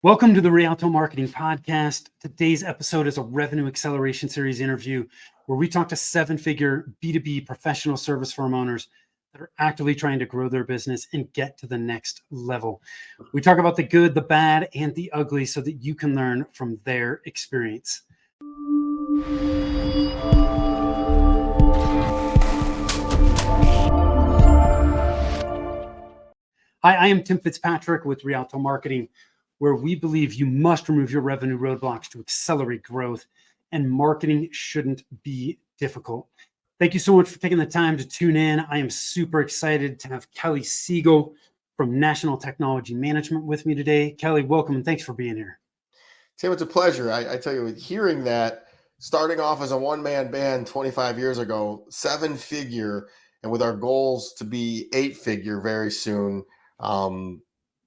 Welcome to the Rialto Marketing Podcast. Today's episode is a Revenue Acceleration Series interview where we talk to seven-figure B2B professional service firm owners that are actively trying to grow their business and get to the next level. We talk about the good, the bad, and the ugly so that you can learn from their experience. Hi, I am Tim Fitzpatrick with Rialto Marketing, where we believe you must remove your revenue roadblocks to accelerate growth, and marketing shouldn't be difficult. Thank you so much for taking the time to tune in. I am super excited to have Kelly Siegel from National Technology Management with me today. Kelly, welcome and thanks for being here. Tim, it's a pleasure. I tell you, hearing that, starting off as a one-man band 25 years ago, seven-figure, and with our goals to be eight-figure very soon,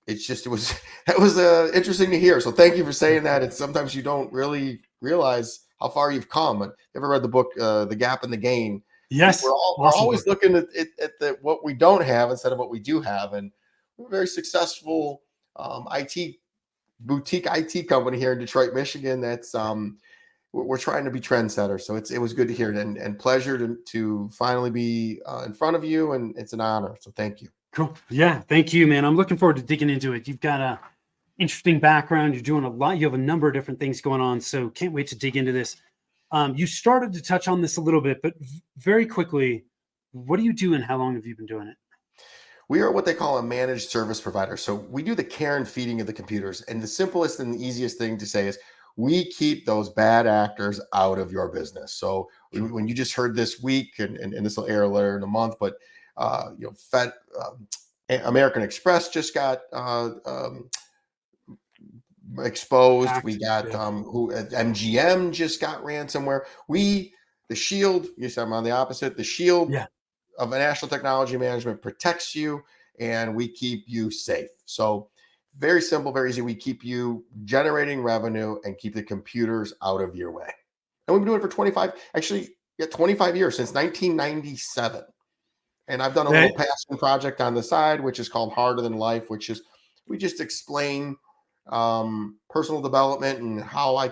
it was interesting to hear. So thank you for saying that. It's sometimes you don't really realize how far you've come. You ever read the book, The Gap and the Gain? Yes. We're always looking at what we don't have instead of what we do have. And we're a very successful boutique IT company here in Detroit, Michigan. That's we're trying to be trendsetters. So it was good to hear it and pleasure to finally be in front of you. And it's an honor. So thank you. Cool. Yeah. Thank you, man. I'm looking forward to digging into it. You've got a interesting background. You're doing a lot. You have a number of different things going on. So can't wait to dig into this. You started to touch on this a little bit, but very quickly, what do you do and how long have you been doing it? We are what they call a managed service provider. So we do the care and feeding of the computers. And the simplest and the easiest thing to say is we keep those bad actors out of your business. So when you just heard this week, and this will air later in a month, but American Express just got exposed. We got MGM just got ransomware. The shield, yes, I'm on the opposite. The shield of a National Technology Management protects you, and we keep you safe. So very simple, very easy. We keep you generating revenue and keep the computers out of your way. And we've been doing it for 25 years, since 1997. And I've done a little passion project on the side, which is called Harder Than Life, which is we just explain personal development and how I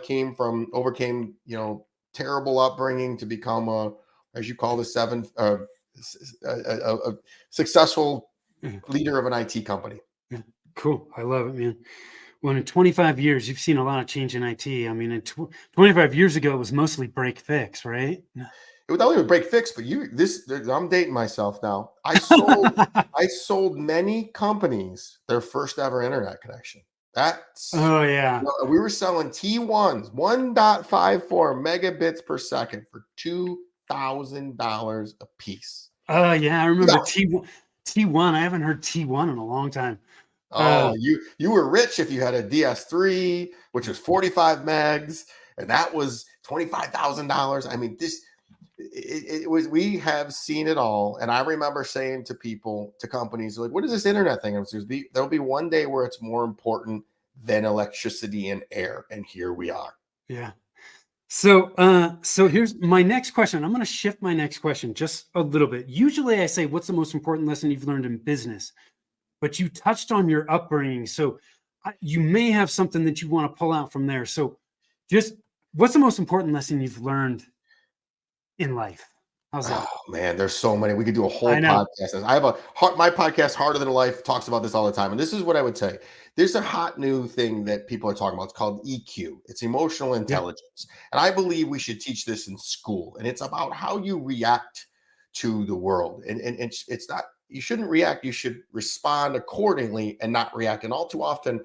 overcame, terrible upbringing to become as you call this, a successful leader of an IT company. Cool. I love it, man. Well, in 25 years, you've seen a lot of change in IT. I mean, 25 years ago, it was mostly break fix, right? It was not even break fix, but I'm dating myself now. I sold many companies their first ever internet connection. We were selling T1s, 1.54 megabits per second for $2,000 a piece. Oh yeah, I remember T1. I haven't heard T1 in a long time. Oh, you were rich if you had a DS3, which was 45 megs, and that was $25,000. I mean, we have seen it all. And I remember saying to companies, like, what is this internet thing? There'll be one day where it's more important than electricity and air. And here we are. Yeah. So here's my next question. I'm going to shift my next question just a little bit. Usually I say, what's the most important lesson you've learned in business? But you touched on your upbringing. So you may have something that you want to pull out from there. So just what's the most important lesson you've learned in life? How's that? Oh man, there's so many. We could do a whole podcast. I have my podcast, Harder Than Life, talks about this all the time. And this is what I would say. There's a hot new thing that people are talking about. It's called EQ. It's emotional intelligence. And I believe we should teach this in school. And it's about how you react to the world. And it's not, you shouldn't react. You should respond accordingly and not react. And all too often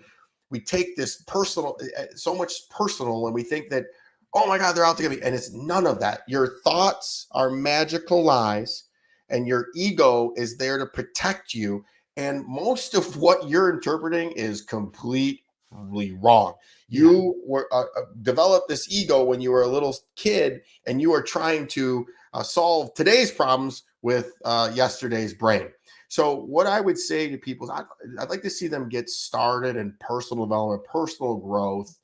we take this so much personal, and we think that, oh my God, they're out to get me. And it's none of that. Your thoughts are magical lies, and your ego is there to protect you. And most of what you're interpreting is completely wrong. You were developed this ego when you were a little kid, and you are trying to solve today's problems with yesterday's brain. So what I would say to people is I'd like to see them get started in personal development, personal growth,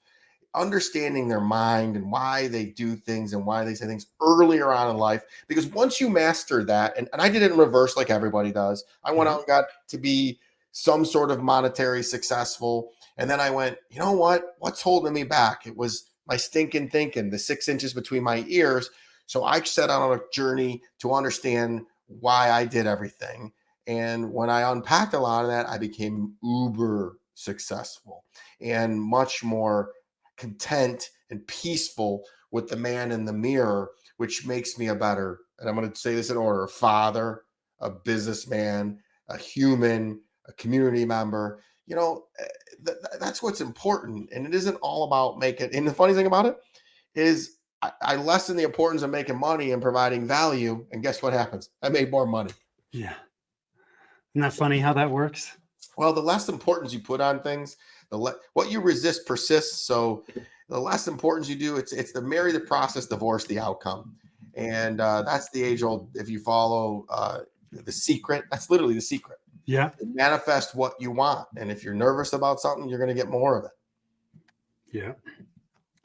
understanding their mind and why they do things and why they say things earlier on in life. Because once you master that, and I did it in reverse like everybody does. I went out and got to be some sort of monetary successful. And then I went, you know what? What's holding me back? It was my stinking thinking, the 6 inches between my ears. So I set out on a journey to understand why I did everything. And when I unpacked a lot of that, I became uber successful and much more content and peaceful with the man in the mirror, which makes me a better, and I'm going to say this in order, a father, a businessman, a human, a community member. You know, that's what's important. And it isn't all about making, and the funny thing about it is I lessen the importance of making money and providing value. And guess what happens? I made more money. Yeah. Isn't that funny how that works? Well, the less importance you put on things, what you resist persists. So the less importance you do, it's the marry the process, divorce the outcome. And that's the age old, if you follow The Secret, that's literally The Secret. Yeah. Manifest what you want. And if you're nervous about something, you're going to get more of it. Yeah.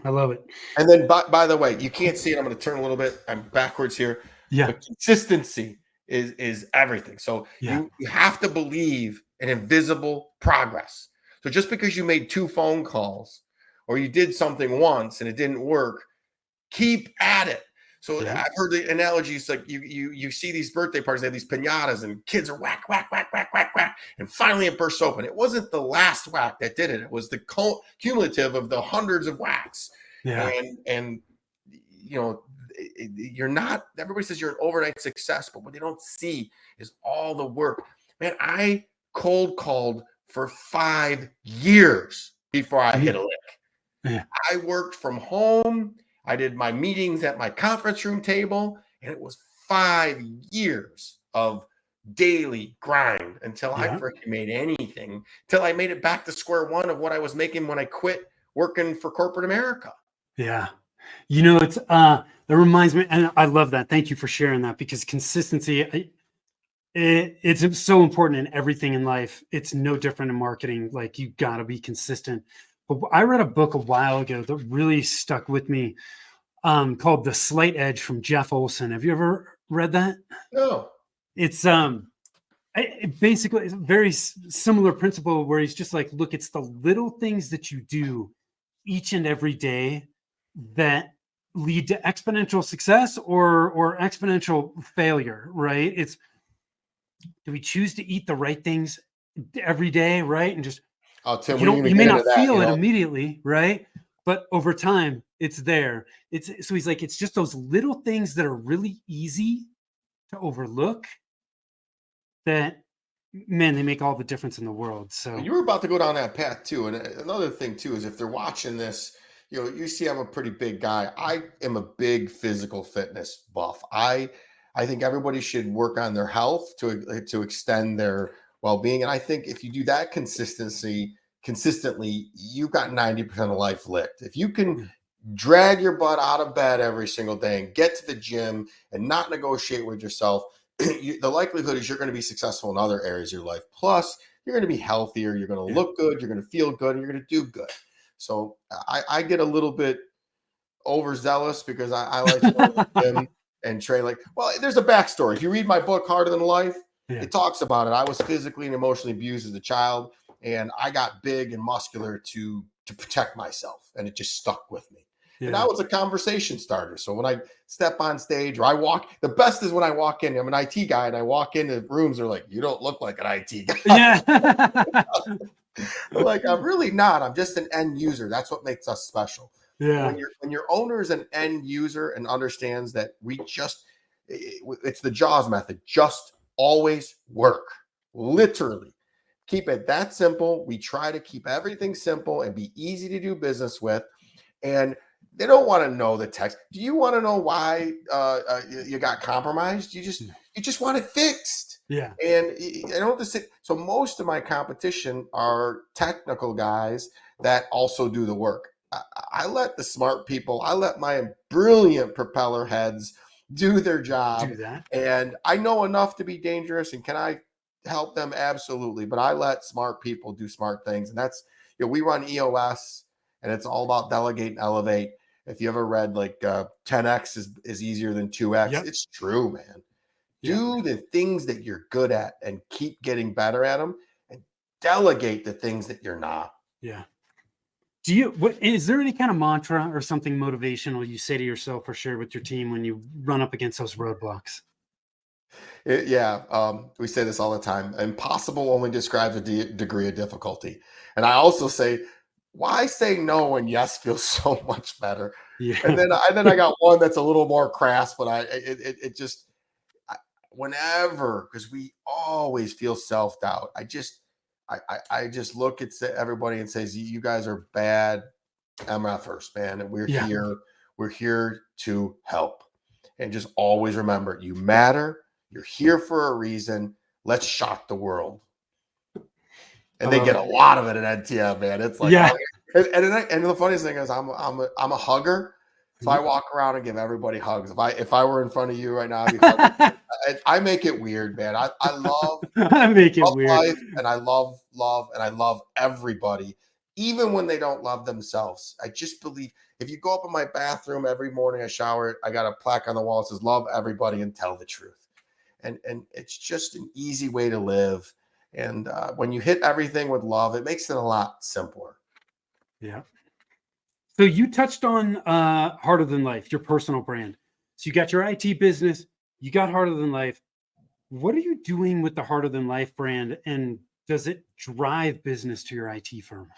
I love it. And then, by the way, you can't see it. I'm going to turn a little bit. I'm backwards here. Yeah. But consistency is everything. So you have to believe in invisible progress. So just because you made 2 phone calls or you did something once and it didn't work, keep at it. So I've heard the analogies like you see these birthday parties, they have these piñatas and kids are whack, whack, whack, whack, whack, whack. And finally it bursts open. It wasn't the last whack that did it. It was the cumulative of the hundreds of whacks. Yeah. And you know, you're not, everybody says you're an overnight success, but what they don't see is all the work. Man, I cold called for 5 years before I hit a lick. Yeah. I worked from home. I did my meetings at my conference room table, and it was 5 years of daily grind until I freaking made anything, until I made it back to square one of what I was making when I quit working for corporate America. Yeah. You know, it's that reminds me, and I love that. Thank you for sharing that, because consistency, it's so important in everything in life. It's no different in marketing. Like, you got to be consistent. But I read a book a while ago that really stuck with me, called The Slight Edge from Jeff Olson. Have you ever read that? No. It's basically it's a very similar principle where he's just like, look, it's the little things that you do each and every day that lead to exponential success or exponential failure, right? It's, do we choose to eat the right things every day, right? And just, Tim, you may not feel it immediately, right? But over time, it's there. So he's like, it's just those little things that are really easy to overlook that, man, they make all the difference in the world. So you were about to go down that path too. And another thing too is if they're watching this, you know, you see I'm a pretty big guy. I am a big physical fitness buff. I think everybody should work on their health to extend their well-being. And I think if you do that consistently, you've got 90% of life licked. If you can drag your butt out of bed every single day and get to the gym and not negotiate with yourself, the likelihood is you're going to be successful in other areas of your life. Plus, you're going to be healthier. You're going to look good. You're going to feel good. And you're going to do good. So I get a little bit overzealous because I like to go to the gym and train. Like, well, there's a backstory. If you read my book, Harder Than Life, it talks about it. I was physically and emotionally abused as a child, and I got big and muscular to protect myself, and it just stuck with me. And now it's a conversation starter. So when I step on stage or I walk, the best is when I walk in. I'm an IT guy, and I walk into rooms. They're like, "You don't look like an IT guy." Yeah. Like, I'm really not. I'm just an end user. That's what makes us special. Yeah. When your owner is an end user and understands that it's the Jaws method. Just always work. Literally. Keep it that simple. We try to keep everything simple and be easy to do business with. And they don't want to know the text. Do you want to know why you got compromised? You just want it fixed. Yeah. And I don't have to say, so most of my competition are technical guys that also do the work. I let the smart people, I let my brilliant propeller heads do their job. Do that. And I know enough to be dangerous. And can I help them? Absolutely. But I let smart people do smart things. And that's, we run EOS, and it's all about delegate and elevate. If you ever read like 10X is easier than 2X, It's true, man. Do the things that you're good at and keep getting better at them, and delegate the things that you're not. Yeah. Is there any kind of mantra or something motivational you say to yourself or share with your team when you run up against those roadblocks? Yeah, we say this all the time. Impossible only describes a degree of difficulty. And I also say, why say no when yes feels so much better? Yeah. And then I got one that's a little more crass, but it just I, whenever, because we always feel self doubt. I just look at everybody and says, you guys are bad MFers, man, and Yeah. we're here to help. And just always remember, you matter. You're here for a reason. Let's shock the world. I And they love get it. a lot of it at NTM, man. It's like, Yeah. oh, and the funniest thing is, I'm a hugger, so I walk around and give everybody hugs. If I were in front of you right now, I'd be hugging. I make it weird, man. I I make it love weird. life, and I love, and I love everybody, even when they don't love themselves. I just believe if you go up in my bathroom every morning, I shower, I got a plaque on the wall that says "Love everybody and tell the truth," and it's just an easy way to live. And when you hit everything with love, it makes it a lot simpler. Yeah. So you touched on Harder Than Life, your personal brand. So you got your IT business, you got Harder Than Life. What are you doing with the Harder Than Life brand, and does it drive business to your IT firm?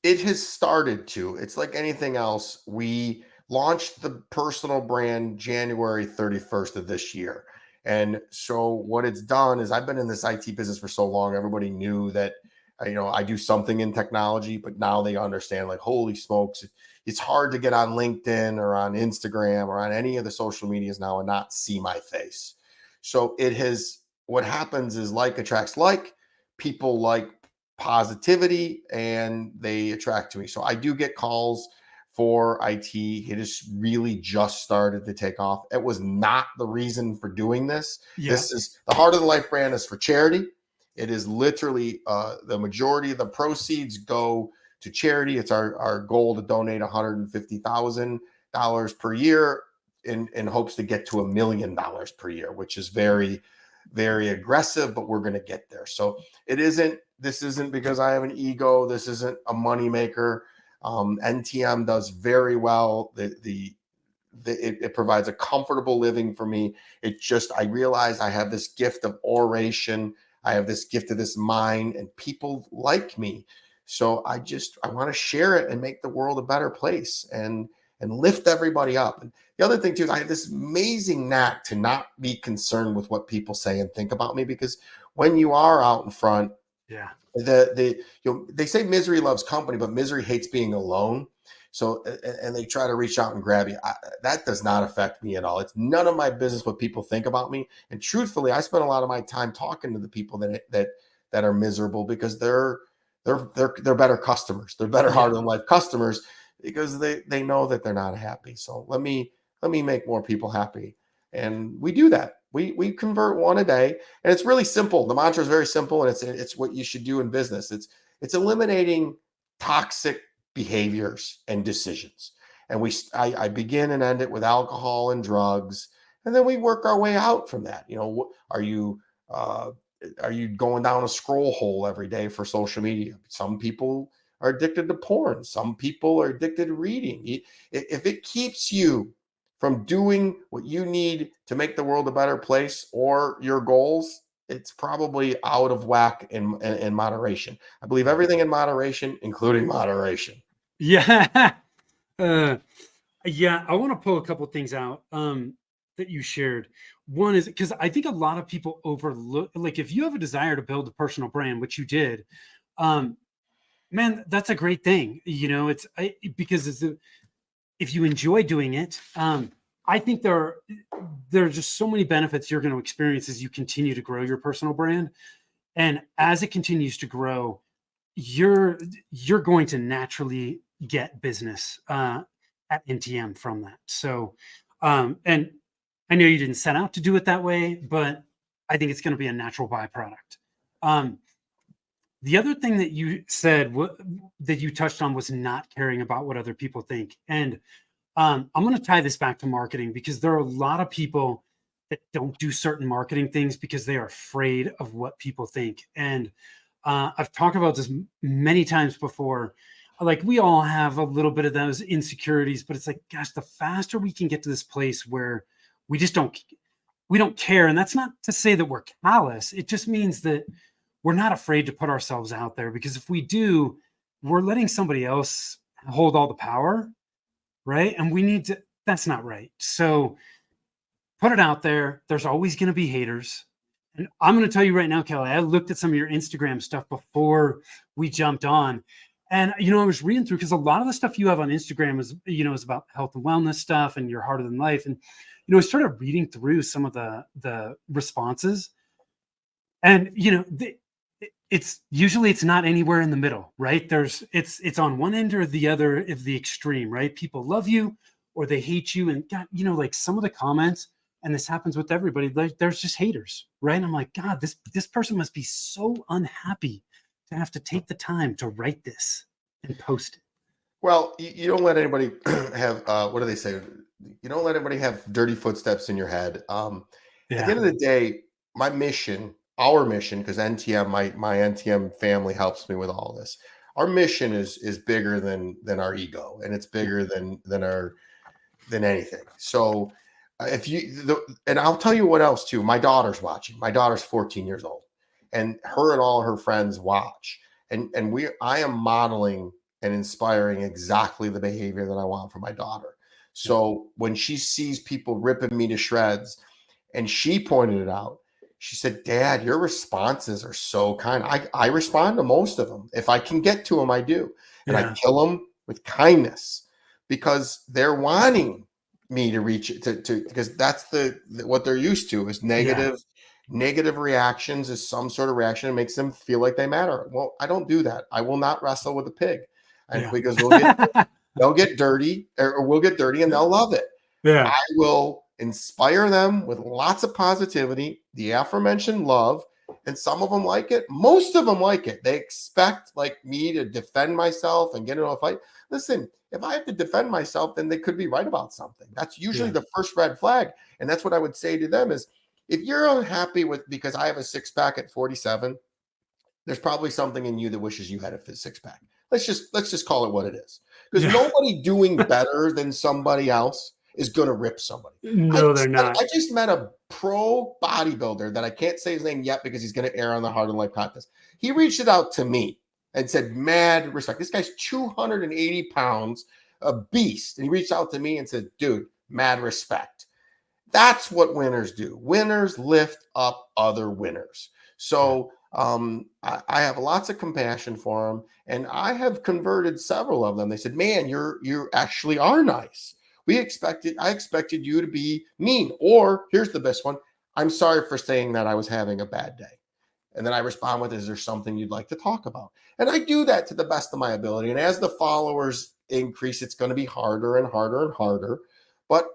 It has started to. It's like anything else. We launched the personal brand January 31st of this year. And so what it's done is I've been in this IT business for so long. Everybody knew that I do something in technology, but now they understand like, holy smokes, it's hard to get on LinkedIn or on Instagram or on any of the social medias now and not see my face. So what happens is like attracts like. People like positivity and they attract to me. So I do get calls for IT. It has really just started to take off. It was not the reason for doing this. Yeah. This is the Heart of the Life brand is for charity. It is literally the majority of the proceeds go to charity. It's our goal to donate $150,000 per year in hopes to get to $1 million per year, which is very, very aggressive, but we're going to get there. So this isn't because I have an ego. This isn't a moneymaker. NTM does very well. It provides a comfortable living for me. I realize I have this gift of oration. I have this gift of this mind, and people like me. So I want to share it and make the world a better place and lift everybody up. And the other thing too is I have this amazing knack to not be concerned with what people say and think about me, because when you are out in front, Yeah. they say misery loves company, but misery hates being alone. So, and they try to reach out and grab you. That does not affect me at all. It's none of my business what people think about me. And truthfully, I spend a lot of my time talking to the people that are miserable, because they're better customers. They're better Yeah. Harder Than Life customers, because they know that they're not happy. So let me make more people happy, and we do that. We convert one a day, and it's really simple. The mantra is very simple, and it's what you should do in business. It's eliminating toxic behaviors and decisions. And I begin and end it with alcohol and drugs, and then we work our way out from that. Uh, are you going down a scroll hole every day for social media? Some people are addicted to porn. Some people are addicted to reading. If it keeps you from doing what you need to make the world a better place or your goals, it's probably out of whack in moderation. I believe everything in moderation, including moderation. Yeah. uh, yeah. I want to pull a couple things out that you shared. One is because I think a lot of people overlook, like, if you have a desire to build a personal brand, which you did, um, man, that's a great thing. Because if you enjoy doing it, I think there are just so many benefits you're going to experience as you continue to grow your personal brand, and as it continues to grow, you're going to naturally get business at NTM from that. So, and I know you didn't set out to do it that way, but I think it's going to be a natural byproduct. Um, the other thing that you said, that you touched on, was not caring about what other people think. And I'm going to tie this back to marketing, because there are a lot of people that don't do certain marketing things because they are afraid of what people think. And I've talked about this many times before. Like, we all have a little bit of those insecurities, but it's like, gosh, the faster we can get to this place where we just we don't care. And that's not to say that we're callous. It just means that we're not afraid to put ourselves out there, because if we do, we're letting somebody else hold all the power. Right. And we need to, that's not right. So put it out there. There's always going to be haters. And I'm going to tell you right now, Kelly, I looked at some of your Instagram stuff before we jumped on. And, I was reading through, because a lot of the stuff you have on Instagram is about health and wellness stuff and you're harder than life. And, I started reading through some of the responses, and, it's usually, it's not anywhere in the middle, right? It's on one end or the other of the extreme, right? People love you or they hate you. And God, like some of the comments, and this happens with everybody, like there's just haters, right? And I'm like, God, this person must be so unhappy to have to take the time to write this and post it. Well, you don't let anybody have, what do they say? You don't let anybody have dirty footsteps in your head. At the end of the day, my mission, our mission, because NTM, my NTM family helps me with all this. Our mission is bigger than our ego, and it's bigger than anything. So and I'll tell you what else too. My daughter's watching. My daughter's 14 years old, and her and all her friends watch. And I am modeling and inspiring exactly the behavior that I want for my daughter. So when she sees people ripping me to shreds, and she pointed it out, she said, Dad, your responses are so kind. I respond to most of them. If I can get to them, I do. And I kill them with kindness, because they're wanting me to reach it to because that's what they're used to is negative reactions, is some sort of reaction that makes them feel like they matter. Well, I don't do that. I will not wrestle with a pig, because they'll get dirty, or we'll get dirty, and they'll love it. Yeah. I will inspire them with lots of positivity, the aforementioned love, and some of them like it. Most of them like it. They expect like me to defend myself and get into a fight. Listen, if I have to defend myself, then they could be right about something. That's usually the first red flag. And that's what I would say to them is, if you're unhappy because I have a six pack at 47, there's probably something in you that wishes you had a six pack. Let's just call it what it is. Because nobody doing better than somebody else is going to rip somebody. No, they're not. I just met a pro bodybuilder that I can't say his name yet because he's going to air on the Hard and Life contest. He reached out to me and said, mad respect. This guy's 280 pounds, a beast. And he reached out to me and said, dude, mad respect. That's what winners do. Winners lift up other winners. So I have lots of compassion for them, and I have converted several of them. They said, man, you actually are nice. I expected you to be mean. Or here's the best one. I'm sorry for saying that I was having a bad day. And then I respond with, is there something you'd like to talk about? And I do that to the best of my ability. And as the followers increase, it's going to be harder and harder and harder. But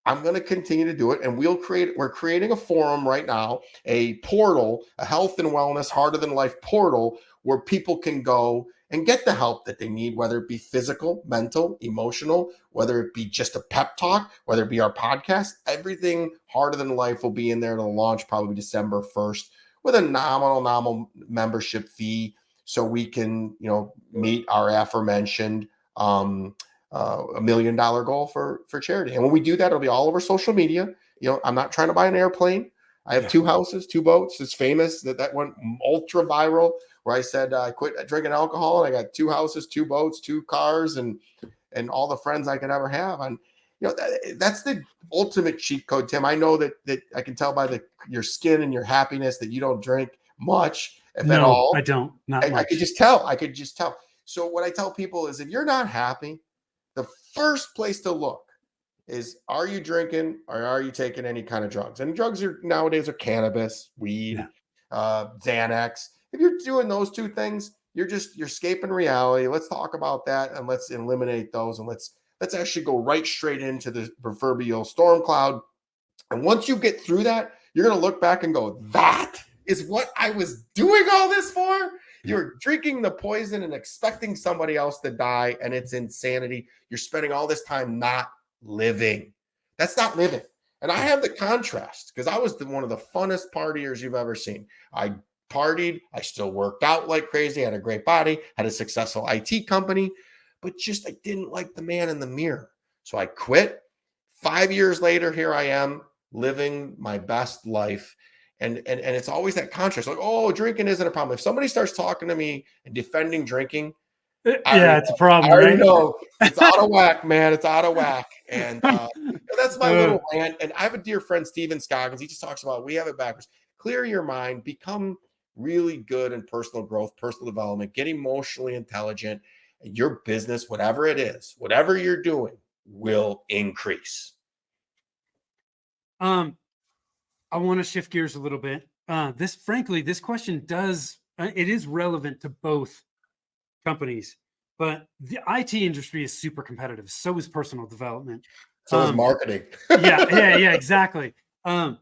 I'm going to continue to do it. And we're creating a forum right now, a portal, a health and wellness, harder than life portal, where people can go and get the help that they need, whether it be physical, mental, emotional, whether it be just a pep talk, whether it be our podcast. Everything harder than life will be in there. It'll launch probably December 1st with a nominal membership fee, so we can, meet our aforementioned $1 million goal for charity. And when we do that, it'll be all over social media. I'm not trying to buy an airplane. I have 2 houses, 2 boats. It's famous that went ultra viral, where I said I quit drinking alcohol, and I got 2 houses, 2 boats, 2 cars, and all the friends I could ever have. And that's the ultimate cheat code, Tim. I know that I can tell by your skin and your happiness that you don't drink much, if at all. I don't. Not much. I could just tell. So what I tell people is, if you're not happy, the first place to look is, are you drinking or are you taking any kind of drugs? And drugs nowadays are cannabis, weed, Xanax. If you're doing those 2 things, you're escaping reality. Let's talk about that, and let's eliminate those, and let's actually go right straight into the proverbial storm cloud. And once you get through that, you're going to look back and go, that is what I was doing all this for? You're drinking the poison and expecting somebody else to die, and it's insanity. You're spending all this time not living. That's not living. And I have the contrast, because I was one of the funnest partiers you've ever seen. I partied. I still worked out like crazy, had a great body, had a successful IT company, but just I didn't like the man in the mirror. So I quit. 5 years later, here I am living my best life. And it's always that contrast, like, oh, drinking isn't a problem. If somebody starts talking to me and defending drinking, it's a problem, I already right? know it's out of whack, man. It's out of whack. And that's my little rant. And I have a dear friend, Steven Scoggins. He just talks about, we have it backwards. Clear your mind, become really good in personal growth, personal development, get emotionally intelligent, and your business, whatever it is, whatever you're doing, will increase. I want to shift gears a little bit. This question it is relevant to both companies, but the IT industry is super competitive. So is personal development. So is marketing. yeah, exactly. But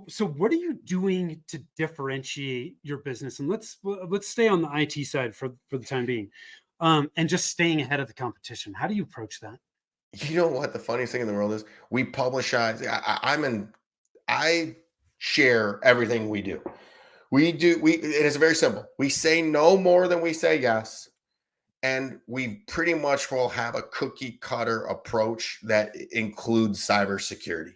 so what are you doing to differentiate your business? And let's stay on the IT side for the time being, and just staying ahead of the competition. How do you approach that? You know what? The funniest thing in the world is we publicize. I share everything we do. It is very simple. We say no more than we say yes. And we pretty much will have a cookie cutter approach that includes cybersecurity.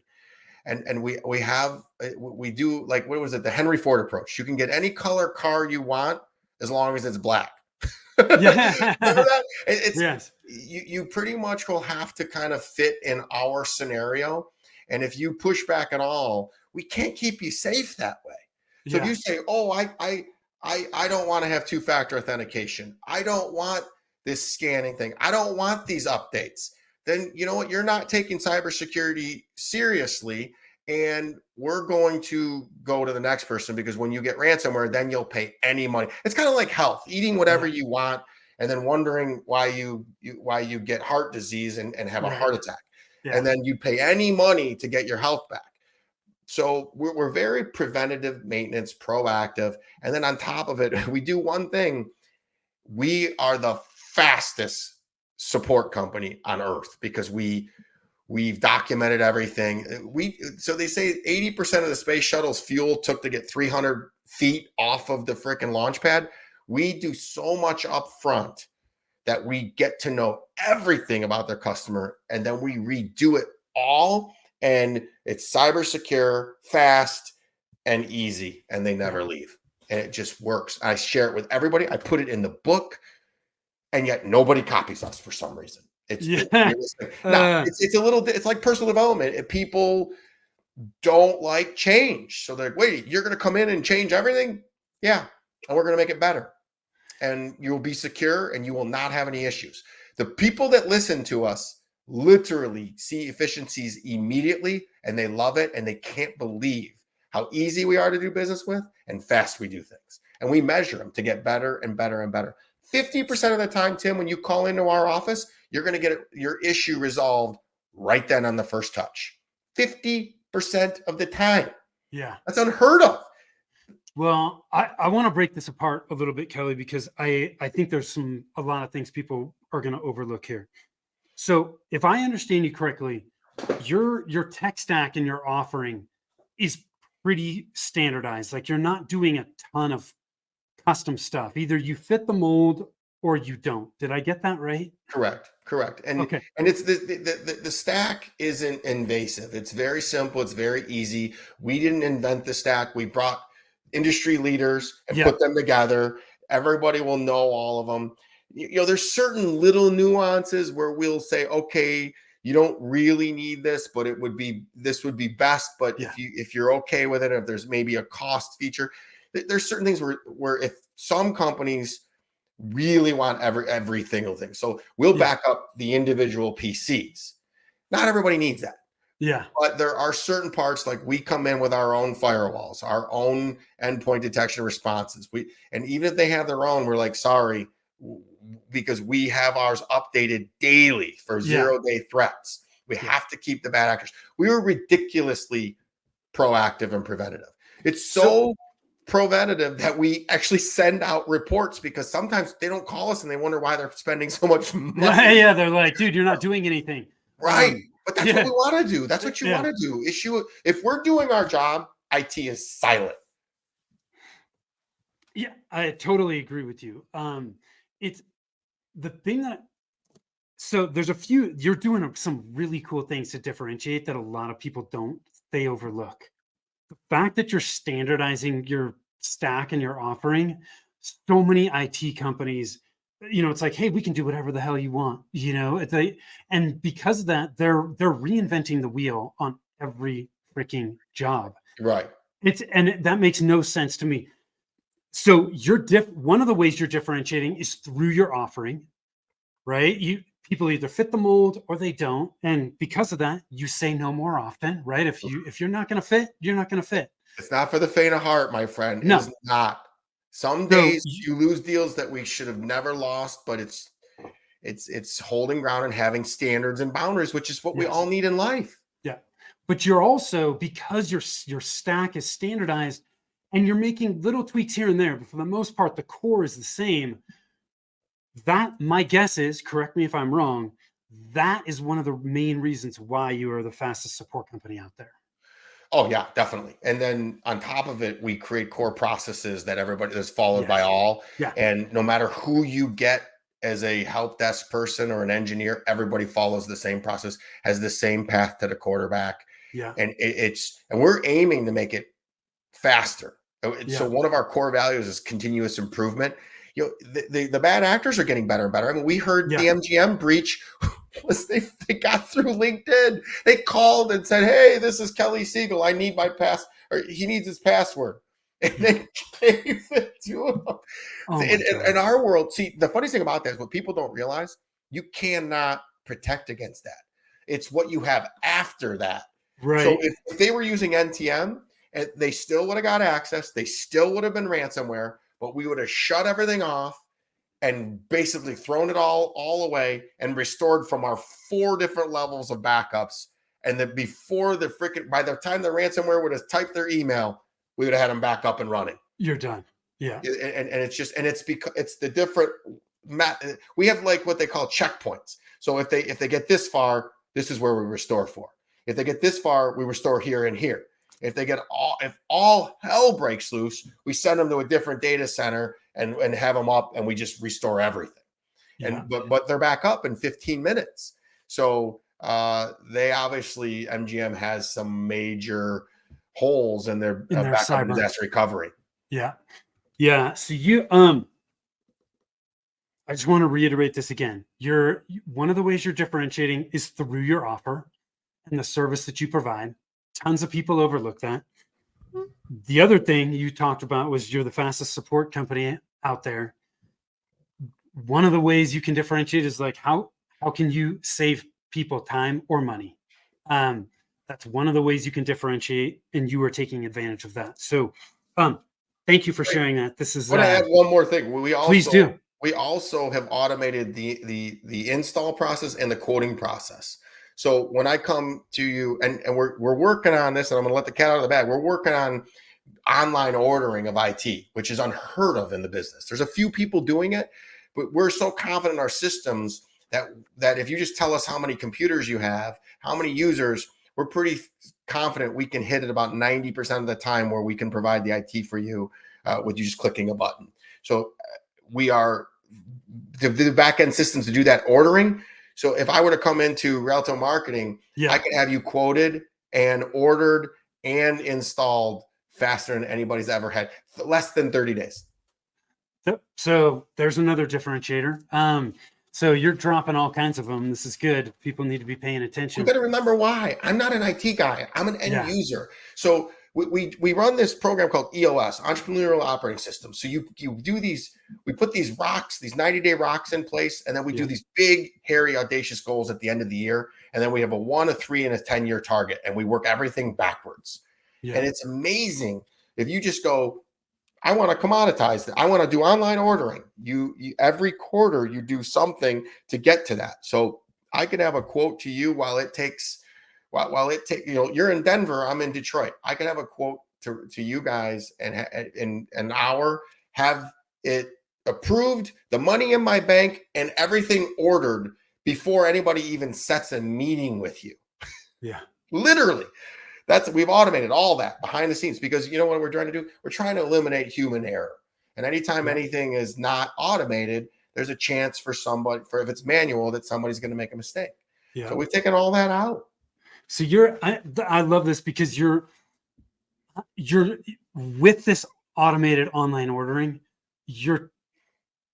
And we do, like, what was it? The Henry Ford approach. You can get any color car you want as long as it's black. Yeah. Remember that? Yes. You pretty much will have to kind of fit in our scenario. And if you push back at all, we can't keep you safe that way. So if you say, oh, I don't want to have two-factor authentication, I don't want this scanning thing, I don't want these updates, then you know what? You're not taking cybersecurity seriously. And we're going to go to the next person, because when you get ransomware, then you'll pay any money. It's kind of like health, eating whatever you want, and then wondering why you get heart disease and have a heart attack. Yeah. And then you pay any money to get your health back. So we're very preventative maintenance, proactive. And then on top of it, we do one thing. We are the fastest support company on earth, because we've documented everything. So they say 80% of the space shuttle's fuel took to get 300 feet off of the freaking launch pad. We do so much up front that we get to know everything about their customer, and then we redo it all. And it's cyber secure, fast, and easy, and they never leave. And it just works. I share it with everybody. I put it in the book, and yet nobody copies us for some reason. It's like personal development. People don't like change. So they're like, wait, you're going to come in and change everything? Yeah. And we're going to make it better. And you'll be secure, and you will not have any issues. The people that listen to us literally see efficiencies immediately, and they love it, and they can't believe how easy we are to do business with and fast we do things. And we measure them to get better and better and better. 50% of the time, Tim, when you call into our office, you're going to get your issue resolved right then on the first touch. 50% of the time. Yeah. That's unheard of. Well, I want to break this apart a little bit, Kelly, because I think there's a lot of things people are going to overlook here. So if I understand you correctly, your tech stack and your offering is pretty standardized. Like, you're not doing a ton of custom stuff. Either you fit the mold or you don't. Did I get that right? Correct. And okay. And it's the stack isn't invasive. It's very simple. It's very easy. We didn't invent the stack. We brought industry leaders and put them together. Everybody will know all of them. You know, there's certain little nuances where we'll say, okay, you don't really need this, but this would be best. But if you're okay with it, if there's maybe a cost feature, there's certain things where if some companies really want every single thing. So we'll back up the individual PCs. Not everybody needs that. Yeah. But there are certain parts, like we come in with our own firewalls, our own endpoint detection responses. And even if they have their own, we're like, sorry, because we have ours updated daily for 0-day threats. We have to keep the bad actors. We were ridiculously proactive and preventative. It's so preventative that we actually send out reports, because sometimes they don't call us and they wonder why they're spending so much money. Yeah, they're like, dude, you're not doing anything. Right. But that's what we want to do. That's what you want to do. If we're doing our job, IT is silent. Yeah, I totally agree with you. It's the thing that so there's a few you're doing some really cool things to differentiate that a lot of people don't. They overlook. The fact that you're standardizing your stack and your offering, so many IT companies, it's like, hey, we can do whatever the hell you want, and because of that, they're reinventing the wheel on every freaking job. Right. That makes no sense to me. So one of the ways you're differentiating is through your offering, right? People either fit the mold or they don't. And because of that, you say no more often, right? If you're not going to fit, you're not going to fit. It's not for the faint of heart, my friend. It is No. not. Some So days you lose deals that we should have never lost, but it's holding ground and having standards and boundaries, which is what we all yes. need in life. Yeah. But you're also, because your stack is standardized and you're making little tweaks here and there, but for the most part, the core is the same. That, my guess is, correct me if I'm wrong, that is one of the main reasons why you are the fastest support company out there. Oh yeah, definitely. And then on top of it, we create core processes that everybody is followed by Yes. all. Yeah. And no matter who you get as a help desk person or an engineer, everybody follows the same process, has the same path to the quarterback. Yeah. And and we're aiming to make it faster. Yeah. So one of our core values is continuous improvement. The bad actors are getting better and better. I mean, we heard the MGM breach was they got through LinkedIn. They called and said, "Hey, this is Kelly Siegel. I need my or he needs his password." And they gave it to him. Oh In our world, see, the funny thing about that is what people don't realize, you cannot protect against that. It's what you have after that. Right. So if they were using NTM, and they still would have got access, they still would have been ransomware, but we would have shut everything off and basically thrown it all away and restored from our 4 different levels of backups. And then by the time the ransomware would have typed their email, we would have had them back up and running. You're done. Yeah. And it's because it's the different we have like what they call checkpoints. So if they get this far, this is where we restore for. If they get this far, we restore here and here. If all hell breaks loose, we send them to a different data center and have them up, and we just restore everything. Yeah. But they're back up in 15 minutes. So they obviously, MGM has some major holes in their backup disaster recovery. Yeah. Yeah. So I just want to reiterate this again. One of the ways you're differentiating is through your offer and the service that you provide. Tons of people overlook that. The other thing you talked about was you're the fastest support company out there. One of the ways you can differentiate is like how can you save people time or money? That's one of the ways you can differentiate, and you are taking advantage of that. So thank you for sharing that. This is I want to add one more thing. Please do. We also have automated the install process and the quoting process. So when I come to you, and we're working on this, and I'm going to let the cat out of the bag. We're working on online ordering of IT, which is unheard of in the business. There's a few people doing it, but we're so confident in our systems that if you just tell us how many computers you have, how many users, we're pretty confident we can hit it about 90% of the time where we can provide the IT for you with you just clicking a button. So we are the back end systems to do that ordering. So if I were to come into Rialto Marketing, I could have you quoted and ordered and installed faster than anybody's ever had, less than 30 days. So there's another differentiator. So you're dropping all kinds of them. This is good. People need to be paying attention. You better remember why. I'm not an IT guy. I'm an end user. So we run this program called EOS, Entrepreneurial Operating System. So you do these, we put these rocks, these 90-day rocks in place, and then we do these big, hairy, audacious goals at the end of the year. And then we have a 1, a 3, and a 10-year target, and we work everything backwards. Yeah. And it's amazing if you just go, I want to commoditize that. I want to do online ordering. You every quarter you do something to get to that. So I could have a quote to you while it takes, you're in Denver, I'm in Detroit. I could have a quote to you guys and in an hour, have it approved, the money in my bank, and everything ordered before anybody even sets a meeting with you. Yeah. Literally. We've automated all that behind the scenes because you know what we're trying to do? We're trying to eliminate human error. And anytime anything is not automated, there's a chance for if it's manual, that somebody's going to make a mistake. Yeah. So we've taken all that out. So I love this because you're with this automated online ordering, you're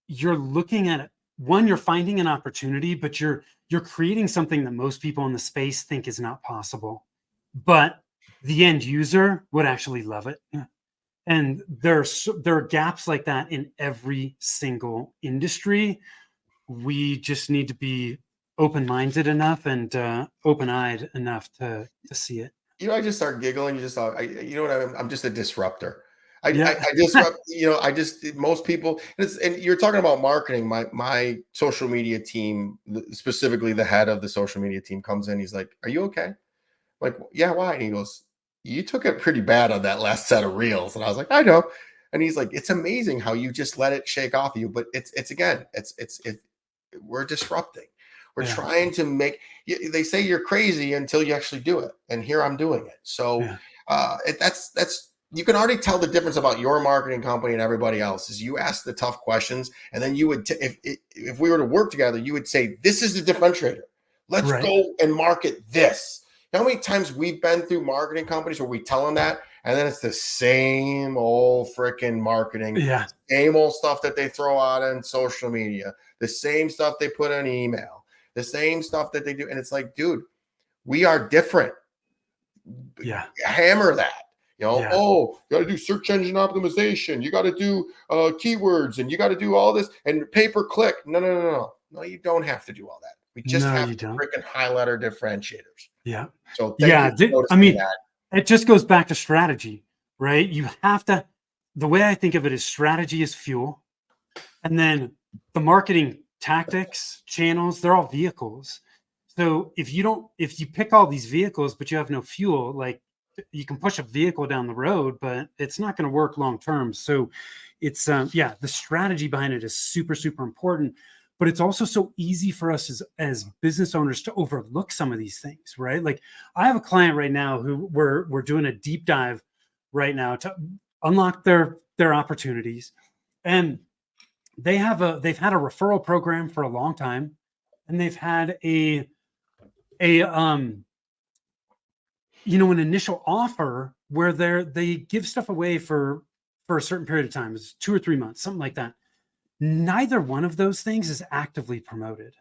looking at it. One, you're finding an opportunity, but you're creating something that most people in the space think is not possible, but the end user would actually love it. And there are gaps like that in every single industry. We just need to be open-minded enough and open-eyed enough to see it. I just start giggling. You just thought, you know what? I'm just a disruptor. I Yeah. disrupt. Most people. And you're talking about marketing. My social media team, specifically the head of the social media team, comes in. He's like, "Are you okay?" I'm like, yeah, why? And he goes, "You took it pretty bad on that last set of reels." And I was like, "I know." And he's like, "It's amazing how you just let it shake off of you." But we're disrupting. We're trying to make. They say you're crazy until you actually do it, and here I'm doing it. So that's you can already tell the difference about your marketing company and everybody else. Is you ask the tough questions, and then you would if we were to work together, you would say, "This is the differentiator. Let's go and market this." How many times we've been through marketing companies where we tell them that, and then it's the same old freaking marketing, same old stuff that they throw out on social media, the same stuff they put on email, the same stuff that they do. And it's like, dude, we are different. Yeah. Hammer that. Oh, you got to do search engine optimization. You got to do keywords, and you got to do all this and pay-per-click. No, you don't have to do all that. We just have to freaking highlight our differentiators. Yeah. So thank you for noticing that. It just goes back to strategy, right? You have to, the way I think of it is strategy is fuel. And then the marketing tactics, channels, they're all vehicles. So if you pick all these vehicles, but you have no fuel, like you can push a vehicle down the road, but it's not going to work long term. So it's, the strategy behind it is super, super important. But it's also so easy for us as business owners to overlook some of these things, right? Like I have a client right now who we're doing a deep dive right now to unlock their opportunities. And they've had a referral program for a long time, and they've had an initial offer where they give stuff away for a certain period of time. It's 2 or 3 months, something like that. Neither one of those things is actively promoted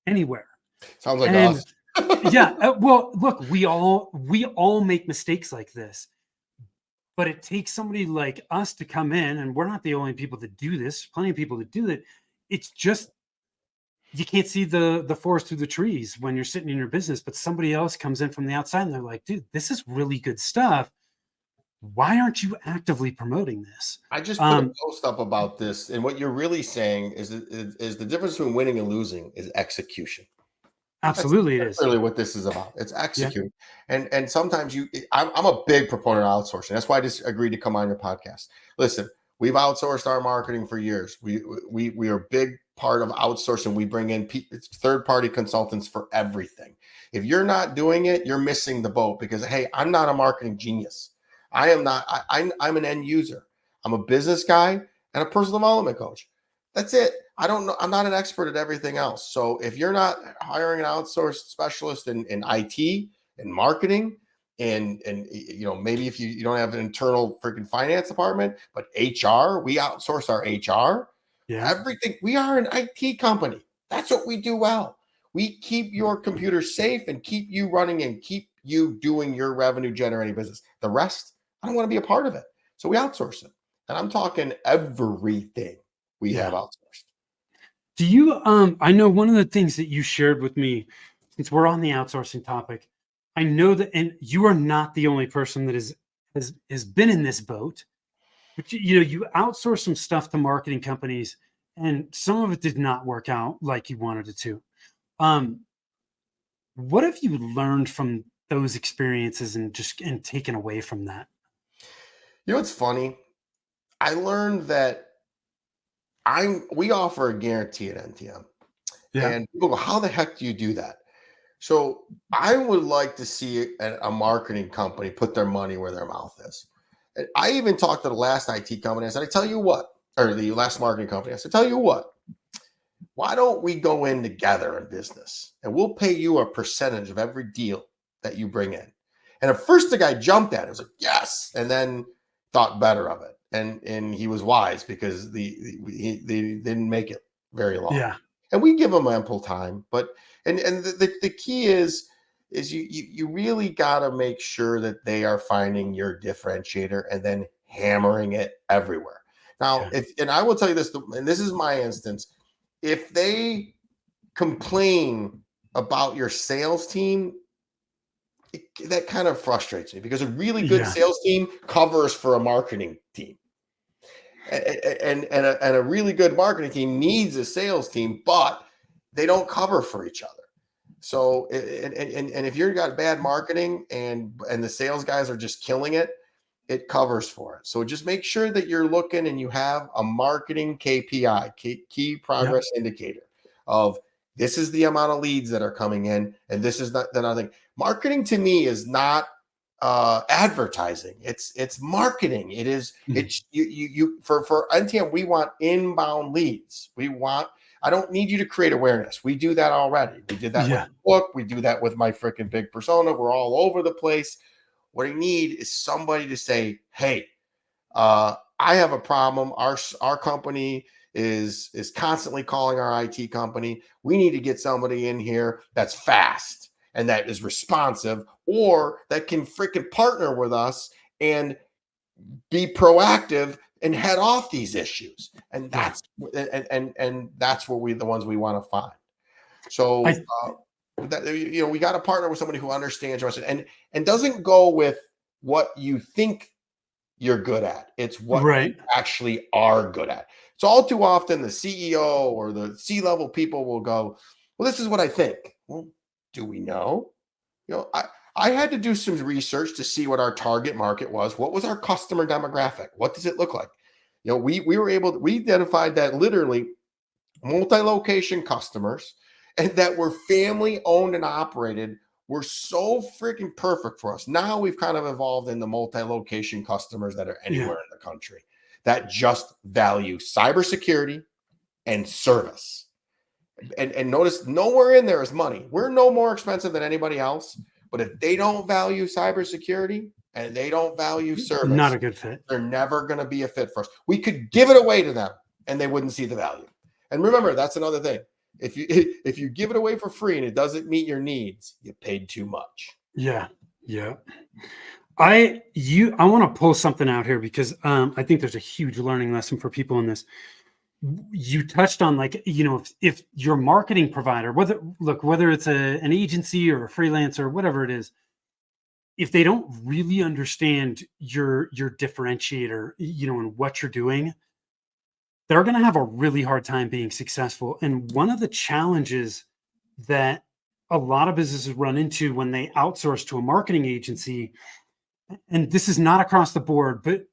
anywhere. Sounds like us. Well, look, we all make mistakes like this, but it takes somebody like us to come in, and we're not the only people that do this. Plenty of people that do it. It's just you can't see the forest through the trees when you're sitting in your business, but somebody else comes in from the outside and they're like, "Dude, this is really good stuff. Why aren't you actively promoting this?" I just put a post up about this, and what you're really saying is the difference between winning and losing is execution. Absolutely, that's really what this is about. It's executing, and sometimes I'm a big proponent of outsourcing. That's why I just agreed to come on your podcast. Listen, we've outsourced our marketing for years. We are a big part of outsourcing. We bring in third-party consultants for everything. If you're not doing it, you're missing the boat because, hey, I'm not a marketing genius. I am not. I'm an end user. I'm a business guy and a personal development coach. That's it. I don't know. I'm not an expert at everything else. So if you're not hiring an outsourced specialist in IT and marketing, and maybe if you don't have an internal freaking finance department, but HR, we outsource our HR. Everything. We are an IT company. That's what we do well. We keep your computer safe and keep you running and keep you doing your revenue generating business. The rest, I don't want to be a part of it. So we outsource it. And I'm talking everything we have outsourced. Do you, I know one of the things that you shared with me, since we're on the outsourcing topic, I know that, and you are not the only person that has been in this boat, but you outsource some stuff to marketing companies and some of it did not work out like you wanted it to. What have you learned from those experiences and taken away from that? What's funny? I learned that we offer a guarantee at NTM. And people go, how the heck do you do that? So I would like to see a marketing company put their money where their mouth is. And I even talked to the last IT company. I said, I tell you what, or the last marketing company, I said, tell you what, why don't we go in together in business and we'll pay you a percentage of every deal that you bring in. And at first the guy jumped at it. Was like, yes. And then thought better of it. And he was wise because they didn't make it very long. Yeah. And we give them ample time. But the key is you really got to make sure that they are finding your differentiator and then hammering it everywhere. Now, and I will tell you this, and this is my instance, if they complain about your sales team, that kind of frustrates me because a really good sales team covers for a marketing team. And a really good marketing team needs a sales team, but they don't cover for each other. So, and if you've got bad marketing and the sales guys are just killing it, it covers for it. So just make sure that you're looking and you have a marketing KPI, key progress indicator of this is the amount of leads that are coming in. And this is not another thing. Marketing to me is not advertising. It's marketing. It is, it's you for NTM, we want inbound leads. I don't need you to create awareness. We do that already. We did that with the book. We do that with my freaking big persona. We're all over the place. What I need is somebody to say, hey, I have a problem. Our company is constantly calling our IT company. We need to get somebody in here that's fast and that is responsive or that can freaking partner with us and be proactive and head off these issues. And that's and that's what the ones we want to find. So we got to partner with somebody who understands your message and doesn't go with what you think you're good at. It's what you actually are good at. So all too often the CEO or the C-level people will go, well, this is what I think. Well, do we know? I had to do some research to see what our target market was. What was our customer demographic? What does it look like? We identified that literally multi-location customers and that were family owned and operated were so freaking perfect for us. Now we've kind of evolved into multi-location customers that are anywhere in the country that just value cybersecurity and service. And notice nowhere in there is money. We're no more expensive than anybody else. But if they don't value cybersecurity and they don't value service, not a good fit. They're never going to be a fit for us. We could give it away to them and they wouldn't see the value. And remember, that's another thing. If you give it away for free and it doesn't meet your needs, you paid too much. Yeah. I want to pull something out here because I think there's a huge learning lesson for people in this. You touched on if your marketing provider, whether it's an agency or a freelancer or whatever it is, if they don't really understand your differentiator, and what you're doing, they're going to have a really hard time being successful. And one of the challenges that a lot of businesses run into when they outsource to a marketing agency, and this is not across the board, but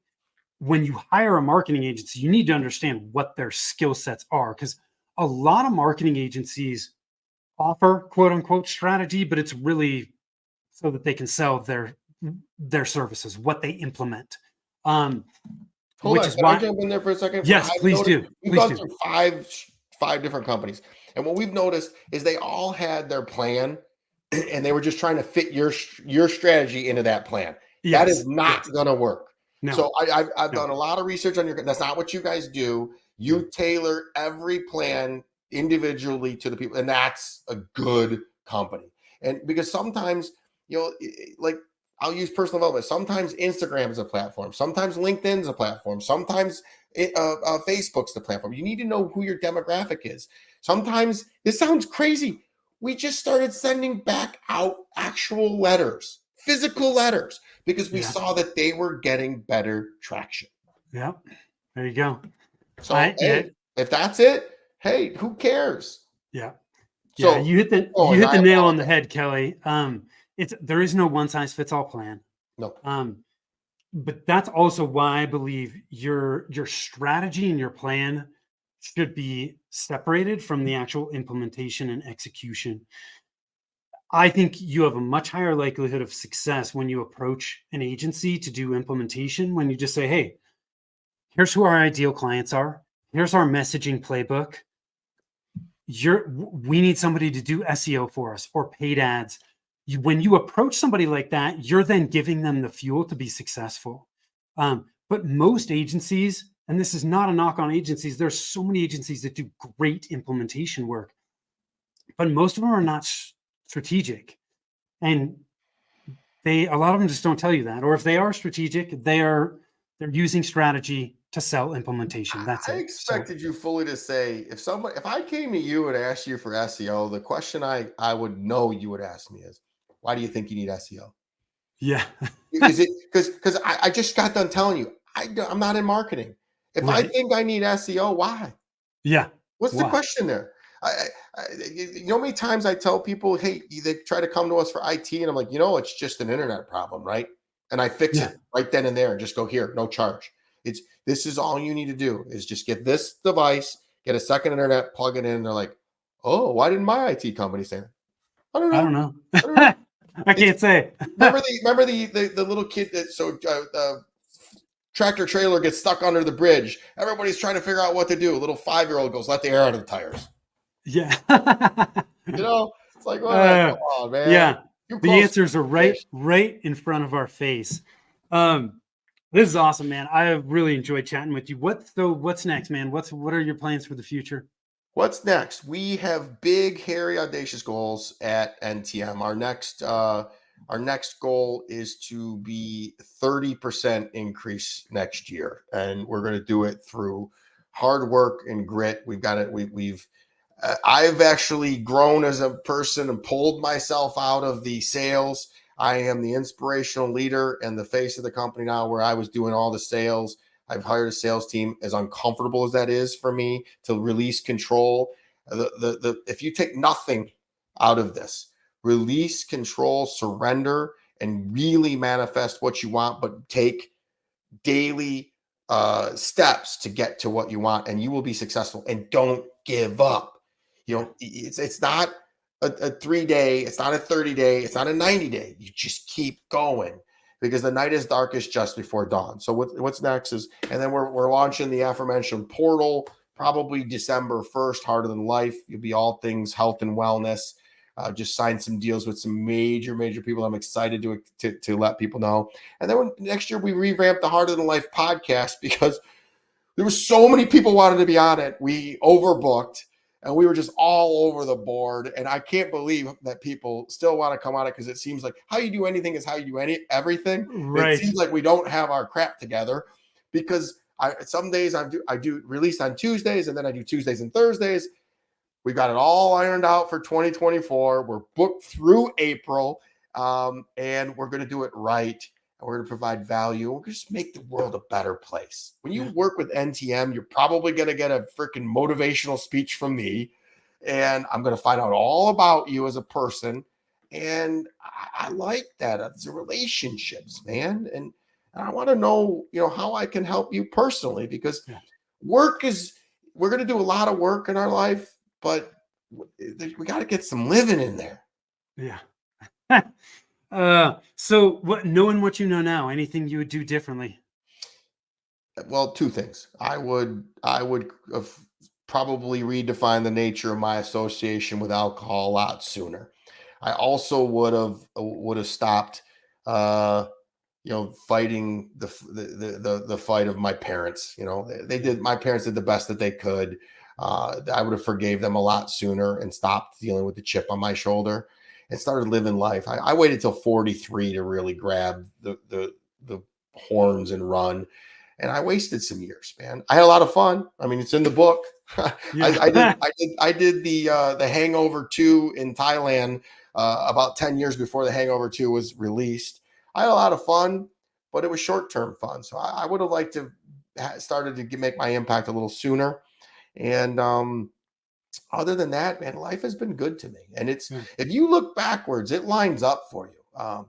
when you hire a marketing agency, you need to understand what their skill sets are, because a lot of marketing agencies offer quote unquote strategy, but it's really so that they can sell their services, what they implement. Hold on, can I jump in there for a second? Yes, please do. We've gone through five different companies, and what we've noticed is they all had their plan, and they were just trying to fit your strategy into that plan. Yes, that is not going to work. No. So I've done a lot of research on that's not what you guys do. You tailor every plan individually to the people, and that's a good company. And because sometimes, like I'll use personal development. Sometimes Instagram is a platform. Sometimes LinkedIn is a platform. Sometimes Facebook's the platform. You need to know who your demographic is. Sometimes this sounds crazy. We just started sending back out actual letters, physical letters, because we saw that they were getting better traction. Yeah, there you go. So if that's it, hey, who cares? Yeah. So you hit the nail on the head, Kelly. There is no one size fits all plan. No. But that's also why I believe your strategy and your plan should be separated from the actual implementation and execution. I think you have a much higher likelihood of success when you approach an agency to do implementation, when you just say, hey, Here's who our ideal clients are. Here's our messaging playbook. We need somebody to do SEO for us or paid ads. When you approach somebody like that, you're then giving them the fuel to be successful. But most agencies, and this is not a knock on agencies, there's so many agencies that do great implementation work, but most of them are not strategic. And a lot of them just don't tell you that. Or if they are strategic, they're using strategy to sell implementation. That's I it. expected you fully to say, if I came to you and asked you for SEO, the question I would know you would ask me is, why do you think you need SEO? Yeah. Is it because I just got done telling you I'm not in marketing. If I Right. think I need SEO, why? Yeah. What's the Why? question there? You know how many times I tell people, hey, they try to come to us for IT, and I'm like, it's just an internet problem, right? And I fix Yeah. it right then and there and just go, here, no charge. This is all you need to do is just get this device, get a second internet, plug it in. And they're like, oh, why didn't my IT company say that? I don't I know. don't know. I don't know. I can't say. Remember the little kid that tractor trailer gets stuck under the bridge. Everybody's trying to figure out what to do. A little 5-year-old goes, let the air out of the tires. Yeah. It's like, well, come on, man. Yeah. Too The close answers to are the fish. right in front of our face. This is awesome, man. I have really enjoyed chatting with you. What's next, man? What are your plans for the future? What's next? We have big, hairy, audacious goals at NTM. Our next goal is to be 30% increase next year, and we're going to do it through hard work and grit. We've got it. I've actually grown as a person and pulled myself out of the sales. I am the inspirational leader and the face of the company now, where I was doing all the sales. I've hired a sales team, as uncomfortable as that is for me, to release control. If you take nothing out of this, release control, surrender, and really manifest what you want, but take daily steps to get to what you want, and you will be successful. And don't give up. It's not a 3-day, it's not a 30-day, it's not a 90-day. You just keep going, because the night is darkest just before dawn. So what's next is, and then we're launching the aforementioned portal, probably December 1st, Harder Than Life. You'll be all things health and wellness. Just signed some deals with some major people. I'm excited to let people know. And then next year we revamped the Harder Than Life podcast, because there were so many people wanted to be on it. We overbooked, and we were just all over the board. And I can't believe that people still want to come on it, because it seems like how you do anything is how you do everything. Right. It seems like we don't have our crap together, because some days I do release on Tuesdays, and then I do Tuesdays and Thursdays. We got it all ironed out for 2024. We're booked through April, and we're going to do it right. And we're going to provide value. We're going to just make the world a better place. When you work with NTM, you're probably going to get a freaking motivational speech from me, and I'm going to find out all about you as a person. And I like that. It's relationships, man. And I want to know, how I can help you personally, because we're going to do a lot of work in our life, but we got to get some living in there. Yeah. So knowing what you know now, anything you would do differently? Well, two things. I would have probably redefine the nature of my association with alcohol a lot sooner. I also would have stopped, fighting the fight of my parents. My parents did the best that they could. I would have forgave them a lot sooner and stopped dealing with the chip on my shoulder and started living life. I waited till 43 to really grab the horns and run. And I wasted some years, man. I had a lot of fun. I mean, it's in the book. I did the Hangover 2 in Thailand about 10 years before the Hangover 2 was released. I had a lot of fun, but it was short-term fun. So I would have liked to started to make my impact a little sooner. And other than that, man, life has been good to me. And if you look backwards, it lines up for you.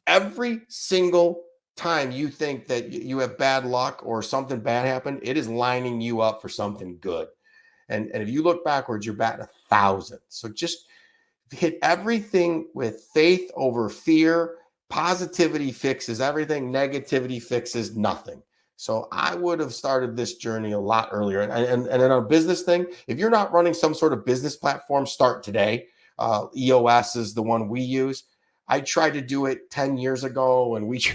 Every single time you think that you have bad luck or something bad happened, it is lining you up for something good. And if you look backwards, you're batting 1,000. So just hit everything with faith over fear. Positivity fixes everything. Negativity fixes nothing. So I would have started this journey a lot earlier. And in our business thing, if you're not running some sort of business platform, start today. EOS is the one we use. I tried to do it 10 years ago, and we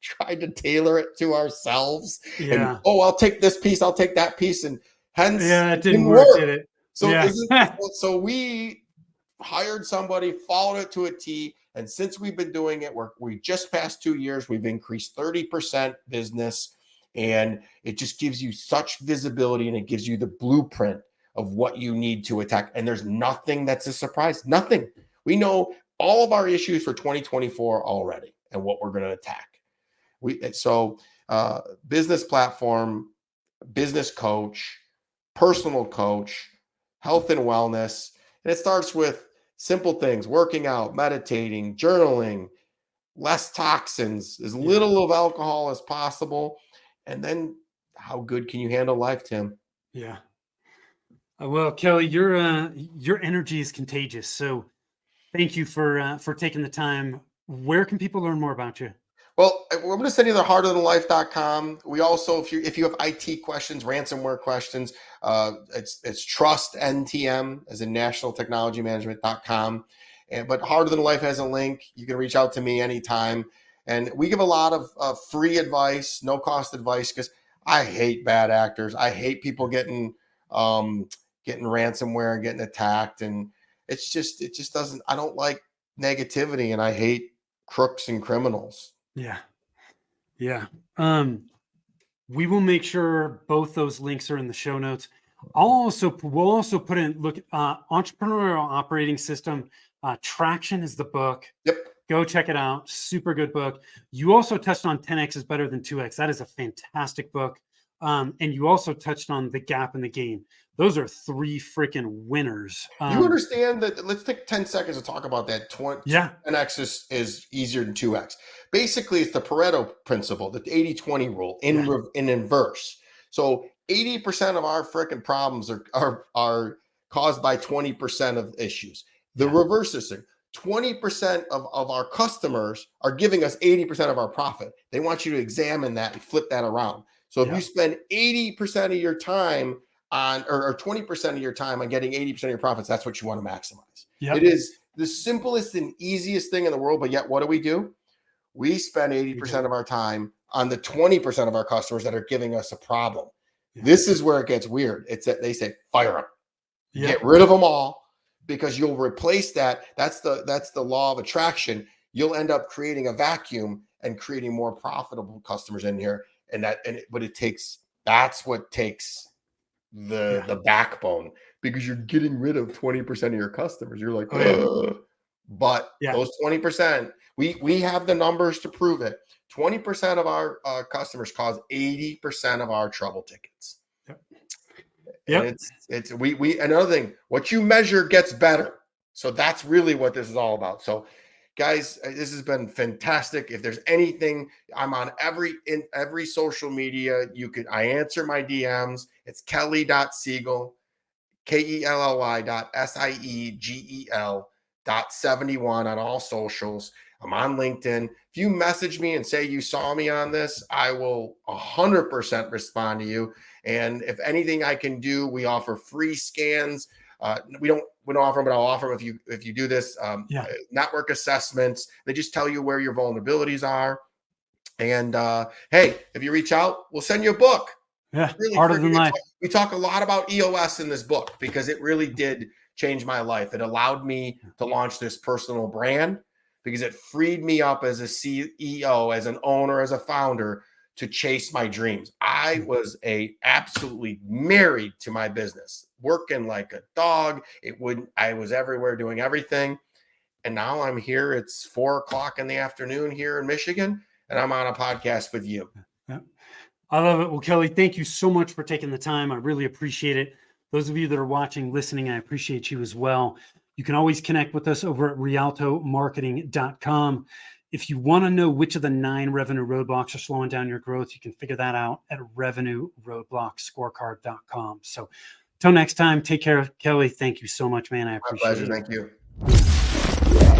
tried to tailor it to ourselves. And, Yeah. I'll take this piece, I'll take that piece. And hence, Yeah, it it didn't didn't work, work. did it? So, Yeah. so we hired somebody, followed it to a T. And since we've been doing it, we just passed 2 years, we've increased 30% business. And it just gives you such visibility, and it gives you the blueprint of what you need to attack. And there's nothing that's a surprise. Nothing. We know all of our issues for 2024 already and what we're going to attack. Business platform, business coach, personal coach, health and wellness. And it starts with simple things: working out, meditating, journaling, less toxins, as little of alcohol as possible. And then how good can you handle life, Tim? Yeah. Well, Kelly, your energy is contagious. So thank you for taking the time. Where can people learn more about you? Well, we're going to send you the heartofthelife.com. We also, if you have IT questions, ransomware questions, it's trustntm as in National Technology Management.com. But Heart of the Life has a link. You can reach out to me anytime. And we give a lot of free advice, no cost advice, because I hate bad actors. I hate people getting ransomware and getting attacked. And it just doesn't, I don't like negativity, and I hate crooks and criminals. Yeah. Yeah. We will make sure both those links are in the show notes. We'll also put in, Entrepreneurial Operating System. Traction is the book. Yep. Go check it out. Super good book. You also touched on 10X is better than 2X. That is a fantastic book. And you also touched on The Gap and the Gain. Those are 3 freaking winners. You understand that? Let's take 10 seconds to talk about that. 10X is easier than 2X. Basically, it's the Pareto principle, the 80-20 rule in inverse. So 80% of our freaking problems are caused by 20% of issues. The reverse is 20% of our customers are giving us 80% of our profit. They want you to examine that and flip that around. So if you spend 80% of your time on, or 20% of your time on getting 80% of your profits, that's what you want to maximize. It is the simplest and easiest thing in the world. But yet, what do? We spend 80% of our time on the 20% of our customers that are giving us a problem. This is where it gets weird. It's that they say, fire them, get rid of them all, because you'll replace that. That's the law of attraction. You'll end up creating a vacuum and creating more profitable customers in here. That's what takes the backbone, because you're getting rid of 20% of your customers. You're like, but those 20%, we have the numbers to prove it. 20% of our customers cause 80% of our trouble tickets. And another thing, what you measure gets better. So that's really what this is all about. So guys, this has been fantastic. If there's anything, I'm on every social media. I answer my DMs. It's kelly.siegel, kelly.siegel.71 on all socials. I'm on LinkedIn. If you message me and say you saw me on this, I will 100% respond to you. And if anything I can do, we offer free scans. We don't offer them, but I'll offer them if you do this. Network assessments. They just tell you where your vulnerabilities are. And hey, if you reach out, we'll send you a book. Really, Harder than life. We talk a lot about EOS in this book because it really did change my life. It allowed me to launch this personal brand because it freed me up as a CEO, as an owner, as a founder, to chase my dreams. I was absolutely married to my business, working like a dog. I was everywhere doing everything. And now I'm here. It's 4:00 in the afternoon here in Michigan, and I'm on a podcast with you. I love it. Well, Kelly, thank you so much for taking the time. I really appreciate it. Those of you that are watching, listening, I appreciate you as well. You can always connect with us over at rialtomarketing.com. If you want to know which of the 9 revenue roadblocks are slowing down your growth, you can figure that out at revenueroadblockscorecard.com. So until next time, take care, Kelly. Thank you so much, man. I appreciate it. My pleasure. Thank you.